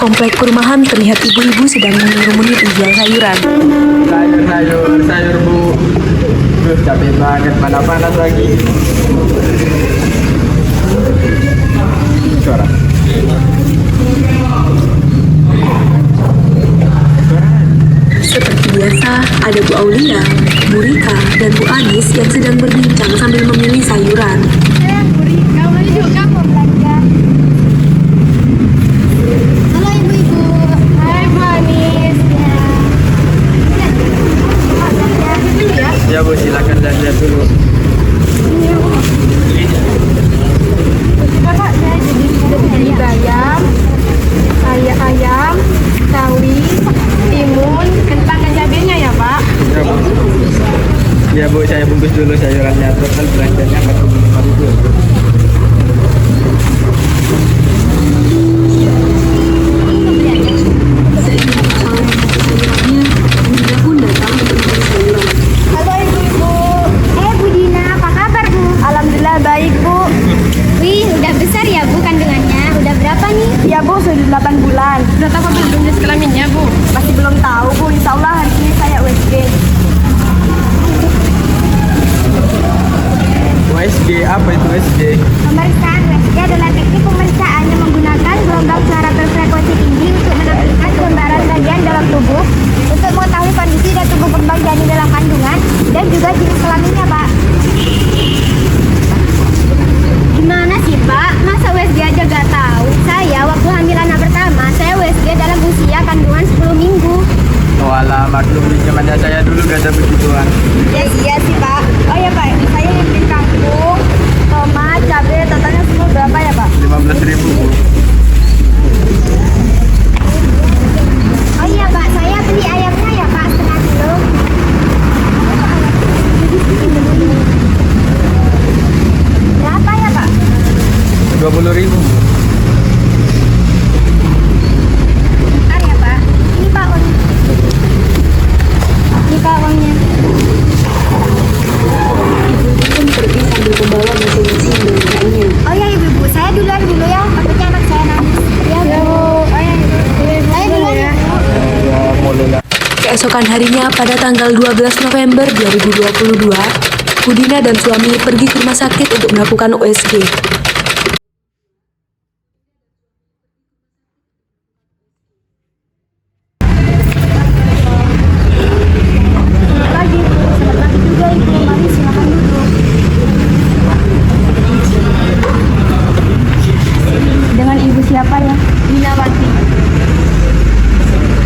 komplek perumahan terlihat ibu-ibu sedang mengerumuni penjual sayuran. Sayur bu. Duh, capek banget, panas lagi. Suara. Seperti biasa, ada Bu Aulia, Bu Rika, dan Bu Anis yang sedang berbincang sambil memilih sayuran. Bu Rika, mau juga mau belanja. Halo ibu-ibu. Hai Bu Anis. Ya. Ya bu, silakan lihat dulu. Kakak, saya jadi bayam, ayam, sawi, timun, kentang dan cabenya ya Pak. Ya bu. Ya bu, saya bungkus dulu sayurannya. Total belanjanya 45.000. Halo ibu-ibu. Bu Dina, apa kabar Bu? Alhamdulillah baik Bu. Wih, udah besar ya Bu kandungannya? Udah berapa nih? Ya Bu, sudah 8 bulan. Sudah tahu belum jenis kelaminnya Bu? Masih belum tahu Bu, insya Allah hari ini saya USG. USG, apa itu USG? Pemeriksaan USG adalah teknik pemeriksaan yang menggunakan gelombang suara berfrekuensi tinggi untuk menampilkan gambaran bagian dalam tubuh untuk mengetahui kondisi dan tumbuh kembang janin dalam kandungan dan juga jenis kelaminnya Pak. Gimana sih Pak? Masa USG aja gak tahu? Saya waktu hamil anak pertama, saya USG dalam usia kandungan 10 minggu. Oh alah, maklum di zamannya saya dulu gak ada begituan. Ya iya sih Pak. Oh ya Pak, saya yang beli kangkung, tomat, cabai, totalnya semua berapa ya Pak? 15.000 bu. Oh iya Pak, saya beli ayamnya ya Pak, setengah kilo. Berapa ya Pak? 20.000 bu. Bentar ya Pak. Ini Pak uang. Ini Pak uangnya. Pun pergi sambil membawa mesin-mesin belanjanya. Oh ya ibu-ibu, saya duluan dulu ya. Takutnya anak saya nangis. Ya Bu. Oh ya ibu. Saya duluan ya. Ya mulailah. Keesokan harinya pada tanggal 12 November 2022, Budina dan suami pergi ke rumah sakit untuk melakukan USG. Pagi, selamat pagi juga Ibu. Mari silakan duduk. Dengan Ibu siapa ya? Minawati.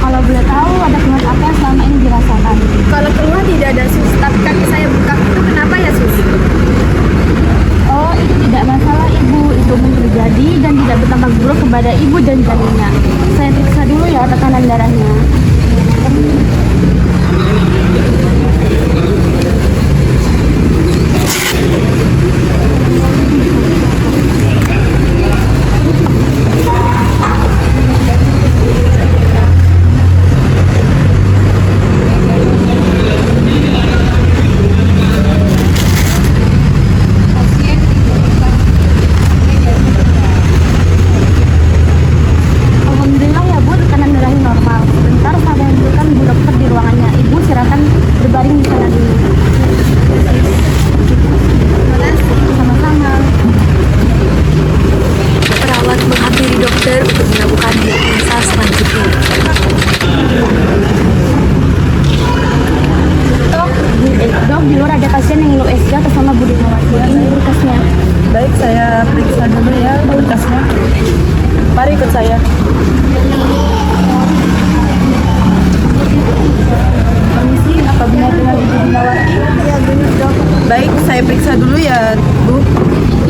Kalau boleh tahu ada keluhan apa yang selama ini dirasakan? Kalau keluhan tidak ada sus, tapi kaki saya bengkak itu kenapa ya sus? Oh, itu tidak masalah Ibu, itu umum terjadi dan tidak berdampak buruk kepada Ibu dan janinnya. Saya periksa dulu ya tekanan darahnya. Alhamdulillah ya Bu, tekanan darahnya normal. Sebentar saya ambilkan Bu dokter di ruangannya. Ibu silakan berbaring di sana dulu. Sama-sama. Perawat menghampiri dokter untuk melakukan diagnosa selanjutnya. Dok, di luar ada pasien yang ingin USG atas nama Bu Dinawati. Ini berkasnya. Baik, saya periksa dulu ya berkasnya. Mari ikut saya. Permisi, apa benar dengan Ibu Dinawati? Ya benar dok. Baik, saya periksa dulu ya, Bu.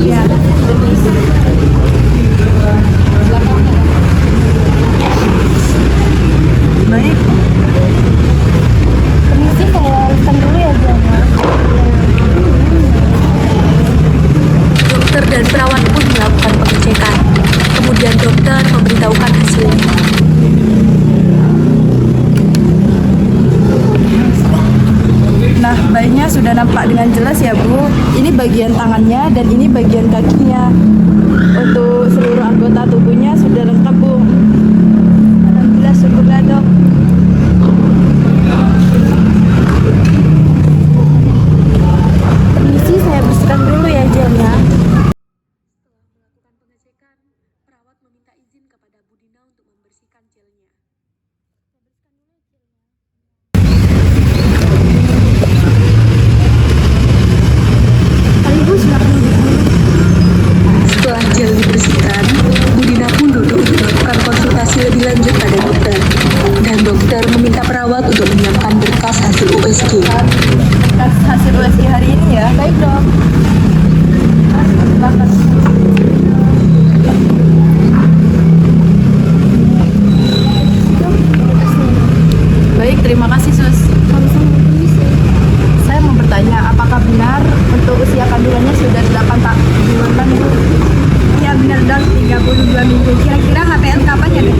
Iya. Baik, Permisi, saya luruskan dulu ya Bu. Dokter dan perawat pun melakukan pengecekan. Kemudian dokter memberitahukan hasilnya. nah bayinya sudah nampak dengan jelas ya Bu. Ini bagian tangannya dan ini bagian kakinya. Untuk seluruh anggota tubuhnya sudah lengkap Bu. berkas hasil USG hari ini ya. Baik dong. Silakan. Baik, terima kasih Sus. Saya mau bertanya, apakah benar untuk usia kandungannya sudah 8 bulan kan Bu? Ya benar dong, 32 minggu. Kira-kira HPL kapan ya deh?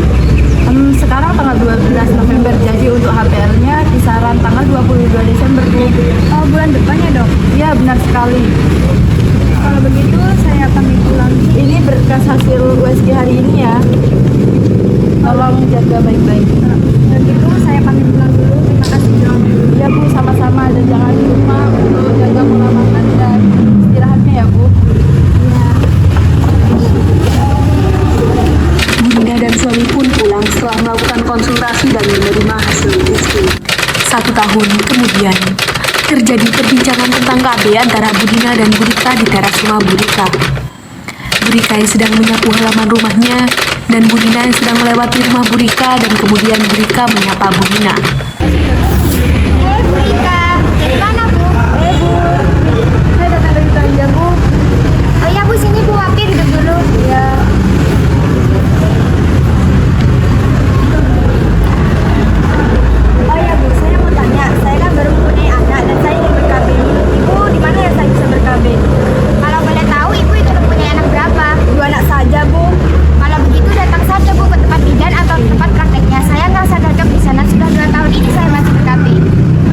Sekarang tanggal 12 November, jadi untuk HPL-nya kisaran tanggal 22 Desember Bu. Oh, bulan depan ya dok? Iya, benar sekali. Kalau begitu saya pamit pulang. Ini berkas hasil USG hari ini ya. Tolong jaga baik-baik. Begitu saya pamit pulang dulu. Terima kasih dok. Ya Bu, sama-sama, dan jangan lupa untuk jaga pola makan dan istirahatnya ya Bu. Budina dan suami pun pulang setelah melakukan konsultasi dan menerima hasil USG. 1 tahun kemudian, terjadi perbincangan tentang KB antara Budina dan Burika di teras rumah Burika. Burika yang sedang menyapu halaman rumahnya dan Budina yang sedang melewati rumah Burika, dan kemudian Burika menyapa Budina. Hei Bu Rika, dari mana Bu? Bu, saya datang dari belanja Bu. Oh iya Bu, sini Bu, mampir duduk dulu. Ya. Oh iya Bu, saya mau tanya, saya kan baru mempunyai anak dan saya ingin ber-KB. Ibu, di mana ya saya bisa ber-KB? Kalau boleh tahu, Ibu itu mempunyai anak berapa? 2 anak saja Bu. Kalau begitu datang saja Bu ke tempat bidan atau tempat prakteknya. Saya ngerasa cocok di sana, sudah 2 tahun ini saya masih ber-KB.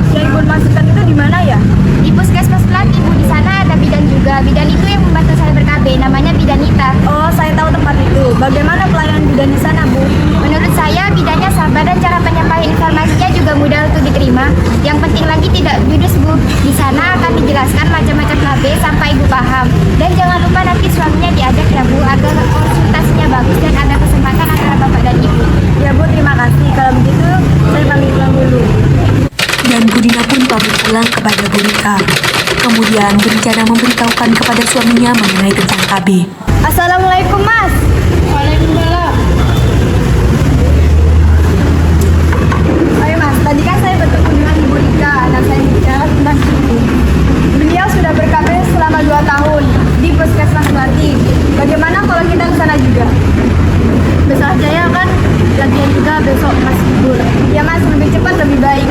Yang Ibu maksudkan itu di mana ya? Di Puskesmas Melati Bu, di sana ada bidan juga. Bidan itu yang membantu saya ber-KB, namanya Bidanita. Oh, saya tahu tempat itu. Bagaimana pelayanan bidan di sana Bu? Menurut saya bidannya sabar dan cara penyampaian informasinya juga mudah untuk diterima. Yang penting lagi tidak judes Bu. Di sana akan dijelaskan macam-macam KB sampai Ibu paham. Dan jangan lupa nanti suaminya diajak ya Bu, agar konsultasinya bagus dan ada kesempatan antara Bapak dan Ibu. Ya Bu, terima kasih. Kalau begitu, saya pamit pulang dulu. Dan Budina pun pamit pulang kepada Burika. Kemudian berencana memberitahukan kepada suaminya mengenai tentang KB. Assalamualaikum Mas. Waalaikumsalam. Oke Mas, tadi kan saya bertemu dengan Ibu Rika dan saya bicara tentang itu. Beliau sudah ber-KB selama 2 tahun di Puskesmas Melati. Bagaimana kalau kita ke sana juga? Besok aja ya kan, lagian juga besok Mas libur. Ya Mas, lebih cepat lebih baik.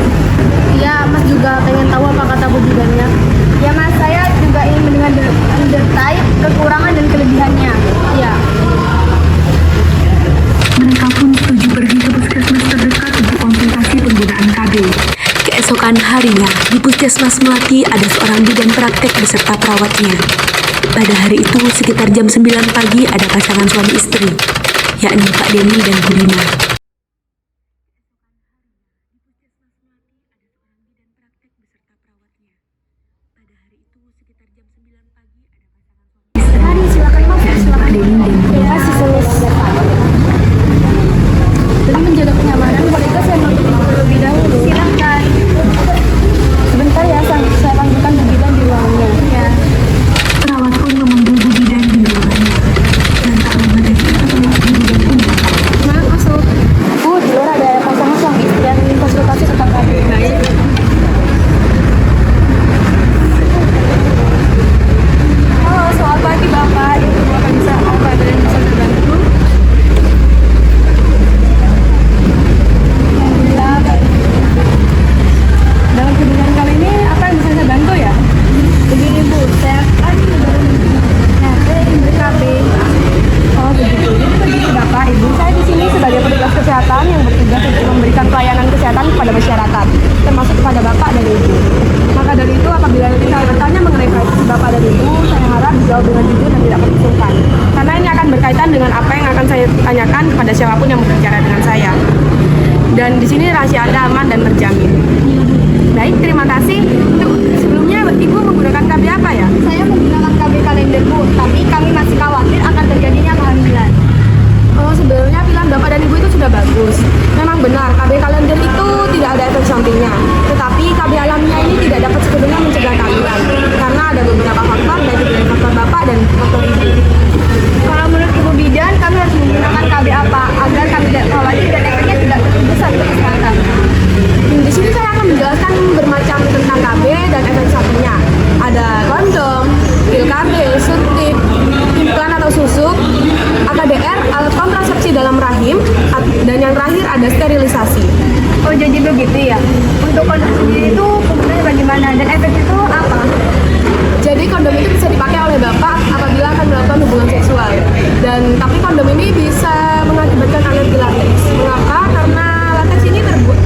Ya, Mas juga pengen tahu apa kata Bu bidannya. Ya Mas, saya juga ingin mendengar detail kekurangan dan kelebihannya. Iya. Mereka pun setuju pergi ke puskesmas terdekat untuk konsultasi penggunaan KB. Keesokan harinya, di Puskesmas Melati ada seorang bidan praktek beserta perawatnya. Pada hari itu, sekitar jam 9 pagi ada pasangan suami istri, yakni Pak Denny dan Budina. Mari silakan masuk, silakan. Terima kasih. Demi menjaga kenyamanan, mereka saya melakukan terlebih dahulu. Silakan. Sebentar ya, saya panggilkan Bu bidan di ruangannya. Ya. Perawat pun memanggil Bu Bidan di ruangannya. Dan tak lama dari itu, Bu Bidan pun datang. Masuk. Bu, di luar ada pasangan suami istri yang ingin konsultasi tentang KB. Halo, selamat pagi Bapak. Ibu Bapak bisa apa ada yang bisa terbantu? Alhamdulillah, baik. Dalam kunjungan kali ini, apa yang bisa saya bantu ya? Begini Bu, saya kan baru nah, saya ingin ber-KB. Oh begitu, jadi begitu Bapak, Ibu. Saya di sini sebagai petugas kesehatan yang bertugas untuk memberikan pelayanan kesehatan kepada masyarakat, termasuk kepada Bapak dan Ibu. Maka dari itu, apabila nanti saya bertanya mengenai privasi Bapak dan Ibu, saya harap dijawab dengan jujur dan tidak bersungkan. Karena ini akan berkaitan dengan apa yang akan saya tanyakan kepada siapapun yang berbicara dengan saya. Dan di sini rahasia Anda aman dan terjamin. Baik, terima kasih. Untuk sebelumnya, Ibu menggunakan KB apa ya? Saya menggunakan KB kalender Bu, tapi kami masih khawatir akan terjadinya kehamilan. Oh, sebenarnya pilihan Bapak dan Ibu itu sudah bagus. Memang benar, KB kalender itu tidak ada efek sampingnya. Tetapi KB alamiah ini tidak dapat sepenuhnya mencegah kehamilan. Karena ada beberapa faktor, baik dari faktor Bapak dan faktor Ibu. Kalau menurut Ibu Bidan, kami harus menggunakan KB apa agar kami tidak khawatir dan efeknya tidak terlalu besar untuk kesehatan? ada sterilisasi. Oh, jadi begitu ya. Untuk kondom sendiri itu fungsinya bagaimana dan efek itu apa? Jadi kondom itu bisa dipakai oleh bapak apabila akan melakukan hubungan seksual. Dan tapi kondom ini bisa mengakibatkan alergi lateks. Mengapa?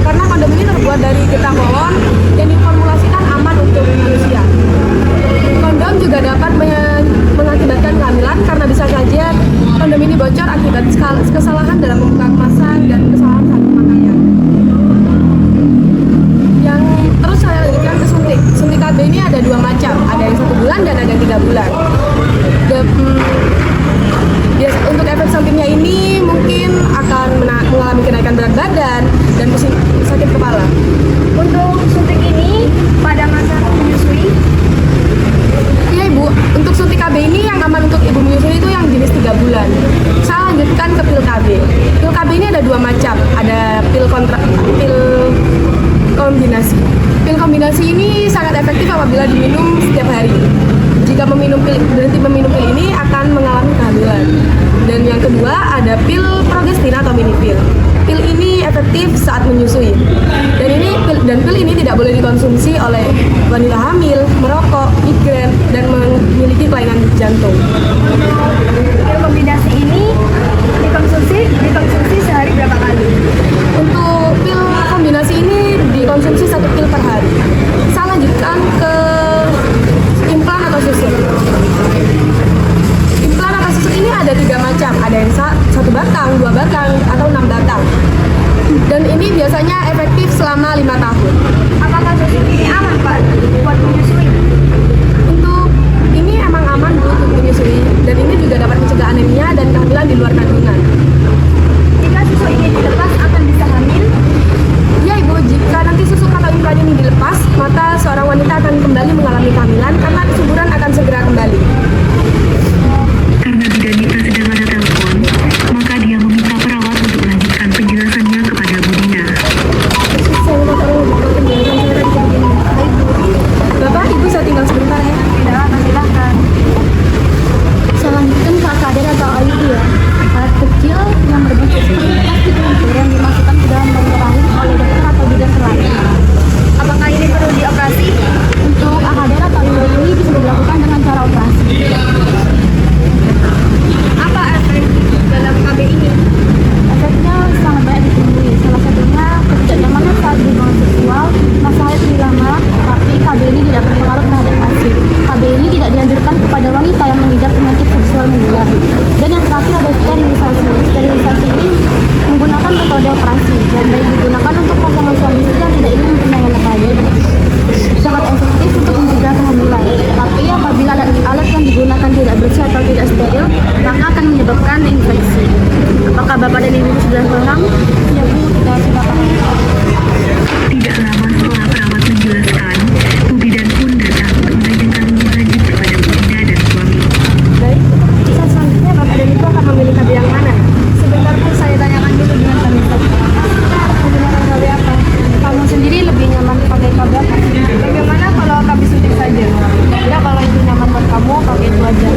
Karena kondom ini terbuat dari getah pohon yang diformulasikan aman untuk manusia. Kondom juga dapat mengakibatkan kehamilan karena bisa saja kondom ini bocor akibat kesalahan dalam membuka kemasan dan kesalahan saat pemakaian. Yang terus saya lanjutkan ke suntik. Suntik KB ini ada dua macam, ada yang 1 bulan dan ada yang 3 bulan. Untuk efek sampingnya ini mungkin akan mengalami kenaikan berat badan dan pusing sakit kepala. Untuk suntik ini pada masa menyusui, Iya ibu, untuk suntik KB ini yang aman untuk ibu menyusui itu yang jenis 3 bulan. Saya lanjutkan ke pil KB. Pil KB ini ada dua macam, ada pil kombinasi. Pil kombinasi ini sangat efektif apabila diminum setiap hari. Jika berhenti meminum pil ini akan mengalami kehamilan. Dan yang kedua ada pil progestin atau mini pil. Pil ini efektif saat menyusui. Dan pil ini tidak boleh dikonsumsi oleh wanita hamil, merokok, migran, dan memiliki kelainan jantung. pil kombinasi ini dikonsumsi sehari berapa kali? Untuk pil kombinasi ini dikonsumsi 1 pil per hari. Saya lanjutkan ke implan atau susun. Implan atau susun ini ada 3 macam, ada yang 1 batang, 2 batang, atau 6 batang. Dan ini biasanya efektif selama 5 tahun. Apakah susun ini aman Pak buat menyusui? Untuk ini emang aman Bu untuk menyusui, dan ini juga dapat mencegah anemia dan kehamilan di luar kandungan. Jika susu ini dilepas akan bisa hamil? Ya Ibu, jika nanti susu atau implan ini dilepas, maka seorang wanita akan kembali mengalami kehamilan karena kesuburan akan segera kembali. Karena bidan Dita sedang ada telepon, maka dia meminta perawat untuk melanjutkan penjelasannya kepada Bu Dina. Bapak, Ibu saya tinggal sebentar ya. Tidak apa, silahkan. Saya lanjutkan ke akader atau IUD ya. Alat kecil yang berbentuk seperti plastik luncur yang dimasukkan ke dalam rongga rahim oleh dokter atau bidan selai. Apakah ini perlu dioperasi? Untuk akader atau IUD ini bisa dilakukan dengan cara operasi. Apa efek dalam KB ini? Efeknya sangat banyak ditemui. Salah satunya ketidaknyamanan saat berhubungan seksual, masalah itu lama, tapi KB ini tidak berpengaruh terhadap hasil. KB ini tidak dianjurkan kepada wanita yang mengidap penyakit seksual menular. Dan yang terakhir ada sterilisasi. Sterilisasi ini menggunakan metode operasi dan baik digunakan untuk pasangan suami istri yang tidak ingin mempunyai anak lagi. Sangat efektif untuk mencegah kehamilan. Tapi apabila alat yang digunakan tidak bersih atau tidak steril, maka akan menyebabkan infeksi. Apakah Bapak dan Ibu sudah paham? Ya Bu, sudah paham. Tidak lama setelah perawat menjelaskan, Bu Bidan pun datang untuk menanyakan lebih lanjut kepada Bu Dina dan suami. Baik, kisah selanjutnya Bapak dan Ibu akan memilih KB yang mana? Sebentar pun saya tanyakan dulu dengan Vanessa. Menggunakan KB apa? Kamu sendiri lebih nyaman pakai KB apa? Bagaimana kalau KB suntik saja? Ya kalau itu nyaman buat kamu, pakai itu aja.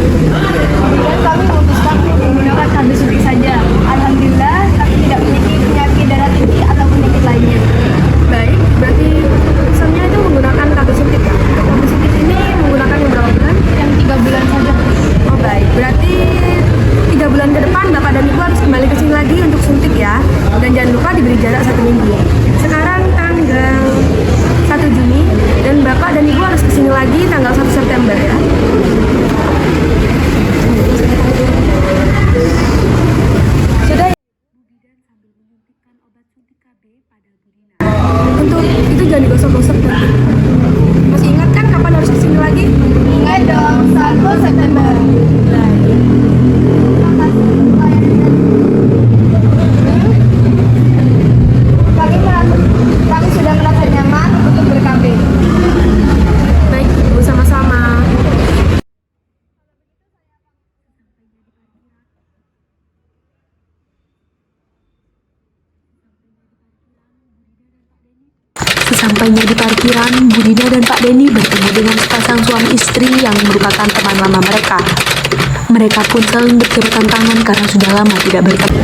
Kemudian kami memutuskan untuk menggunakan KB suntik saja. Alhamdulillah, kami tidak memiliki penyakit darah tinggi atau penyakit lainnya. Baik, berarti keputusannya itu menggunakan KB suntik ya? KB suntik ini menggunakan yang berapa bulan? Yang 3 bulan saja. Oh baik, berarti 3 bulan ke depan Bapak dan Ibu harus kembali ke sini lagi untuk suntik ya. Dan jangan lupa diberi jarak 1 minggu. Sekarang tanggal 1 Juni dan Bapak dan Ibu harus ke sini lagi tanggal 1 September ya. Sudah ya? Untuk itu jangan digosok-gosok ya. Masih ingat kan kapan harus ke sini lagi? Ingat dong, 1 September. Kami sudah merasa nyaman untuk ber-KB. Baik, Ibu sama-sama. Sesampainya di parkiran, Bu Dina dan Pak Denny bertemu dengan sepasang suami istri yang merupakan teman lama mereka. Mereka pun saling bercebutan tangan karena sudah lama tidak bertemu.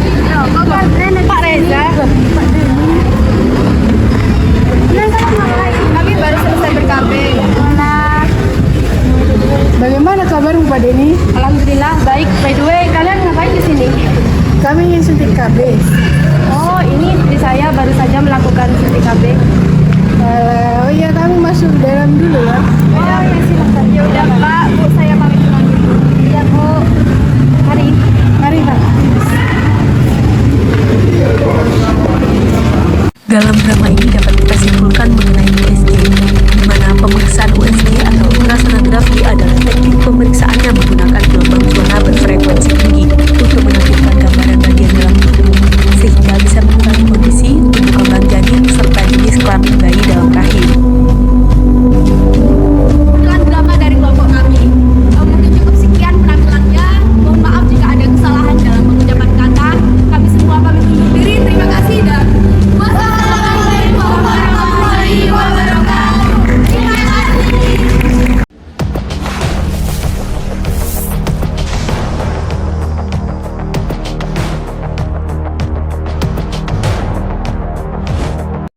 Pak Reza. Kami baru selesai ber-KB. Bagaimana kabarmu Pak Denny? Alhamdulillah baik. By the way, kalian ngapain di sini? Kami ingin suntik KB. Oh, ini istri saya baru saja melakukan suntik KB. Oh iya, kami masuk dalam dulu ya.